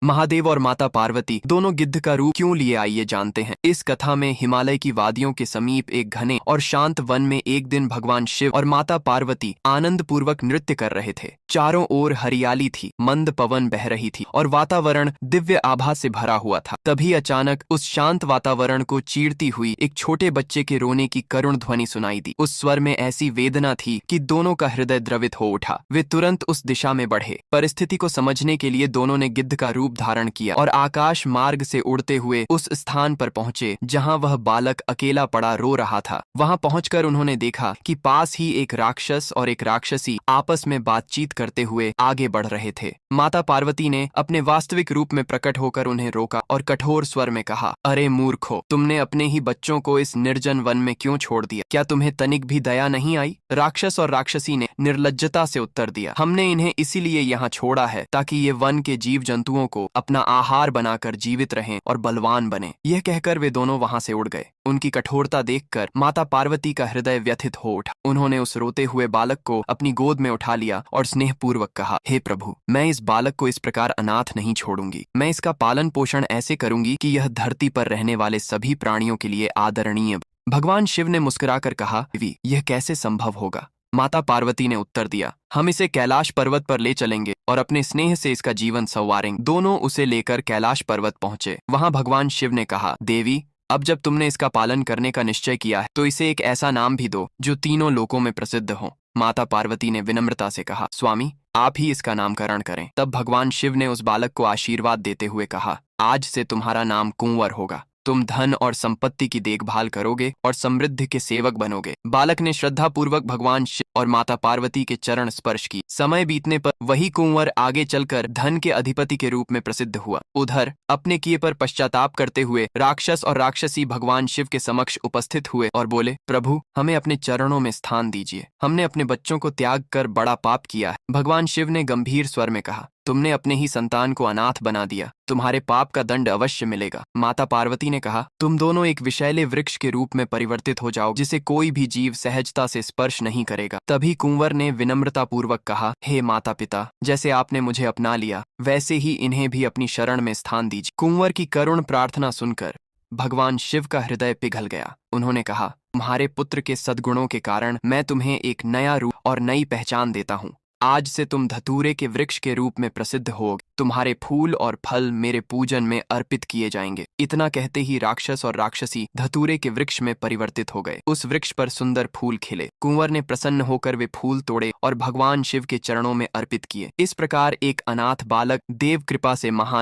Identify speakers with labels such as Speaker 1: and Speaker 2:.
Speaker 1: महादेव और माता पार्वती दोनों गिद्ध का रूप क्यों लिए आइए जानते हैं। इस कथा में हिमालय की वादियों के समीप एक घने और शांत वन में एक दिन भगवान शिव और माता पार्वती आनंद पूर्वक नृत्य कर रहे थे। चारों ओर हरियाली थी, मंद पवन बह रही थी और वातावरण दिव्य आभा से भरा हुआ था। तभी अचानक उस शांत वातावरण को चीरती हुई एक छोटे बच्चे के रोने की करुण ध्वनि सुनाई दी। उस स्वर में ऐसी वेदना थी कि दोनों का हृदय द्रवित हो उठा। वे तुरंत उस दिशा में बढ़े। परिस्थिति को समझने के लिए दोनों ने गिद्ध का रूप धारण किया और आकाश मार्ग से उड़ते हुए उस स्थान पर पहुंचे जहां वह बालक अकेला पड़ा रो रहा था। वहां पहुंचकर उन्होंने देखा कि पास ही एक राक्षस और एक राक्षसी आपस में बातचीत करते हुए आगे बढ़ रहे थे। माता पार्वती ने अपने वास्तविक रूप में प्रकट होकर उन्हें रोका और कठोर स्वर में कहा, अरे मूर्खो, तुमने अपने ही बच्चों को इस निर्जन वन में क्यों छोड़ दिया? क्या तुम्हें तनिक भी दया नहीं आई? राक्षस और राक्षसी ने निर्लज्जता से उत्तर दिया, हमने इन्हें इसीलिए यहाँ छोड़ा है ताकि ये वन के जीव जंतुओं को अपना आहार बनाकर जीवित रहें और बलवान बने। यह कहकर वे दोनों वहां से उड़ गए। उनकी कठोरता देखकर माता पार्वती का हृदय व्यथित हो उठा। उन्होंने उस रोते हुए बालक को अपनी गोद में उठा लिया और स्नेहपूर्वक कहा, हे प्रभु, मैं इस बालक को इस प्रकार अनाथ नहीं छोड़ूंगी। मैं इसका पालन पोषण ऐसे करूंगी कि यह धरती पर रहने वाले सभी प्राणियों के लिए आदरणीय। भगवान शिव ने मुस्कुराकर कहा, देवी, यह कैसे संभव होगा? माता पार्वती ने उत्तर दिया, हम इसे कैलाश पर्वत पर ले चलेंगे और अपने स्नेह से इसका जीवन संवारेंगे। दोनों उसे लेकर कैलाश पर्वत पहुंचे। वहां भगवान शिव ने कहा, देवी, अब जब तुमने इसका पालन करने का निश्चय किया है तो इसे एक ऐसा नाम भी दो जो तीनों लोकों में प्रसिद्ध हो। माता पार्वती ने विनम्रता से कहा, स्वामी, आप ही इसका नामकरण करें। तब भगवान शिव ने उस बालक को आशीर्वाद देते हुए कहा, आज से तुम्हारा नाम कुंवर होगा। तुम धन और संपत्ति की देखभाल करोगे और समृद्धि के सेवक बनोगे। बालक ने श्रद्धा पूर्वक भगवान शिव और माता पार्वती के चरण स्पर्श की। समय बीतने पर वही कुंवर आगे चलकर धन के अधिपति के रूप में प्रसिद्ध हुआ। उधर अपने किए पर पश्चाताप करते हुए राक्षस और राक्षसी भगवान शिव के समक्ष उपस्थित हुए और बोले, प्रभु, हमें अपने चरणों में स्थान दीजिए। हमने अपने बच्चों को त्याग कर बड़ा पाप किया है। भगवान शिव ने गंभीर स्वर में कहा, तुमने अपने ही संतान को अनाथ बना दिया। तुम्हारे पाप का दंड अवश्य मिलेगा। माता पार्वती ने कहा, तुम दोनों एक विषैले वृक्ष के रूप में परिवर्तित हो जाओ जिसे कोई भी जीव सहजता से स्पर्श नहीं करेगा। तभी कुंवर ने विनम्रता पूर्वक कहा, हे माता पिता, जैसे आपने मुझे अपना लिया वैसे ही इन्हें भी अपनी शरण में स्थान दीजिए। कुंवर की करुण प्रार्थना सुनकर भगवान शिव का हृदय पिघल गया। उन्होंने कहा, तुम्हारे पुत्र के सद्गुणों के कारण मैं तुम्हें एक नया रूप और नई पहचान देता हूँ। आज से तुम धतूरे के वृक्ष के रूप में प्रसिद्ध होगे। तुम्हारे फूल और फल मेरे पूजन में अर्पित किए जाएंगे। इतना कहते ही राक्षस और राक्षसी धतूरे के वृक्ष में परिवर्तित हो गए। उस वृक्ष पर सुंदर फूल खिले। कुंवर ने प्रसन्न होकर वे फूल तोड़े और भगवान शिव के चरणों में अर्पित किए। इस प्रकार एक अनाथ बालक देव कृपा से महान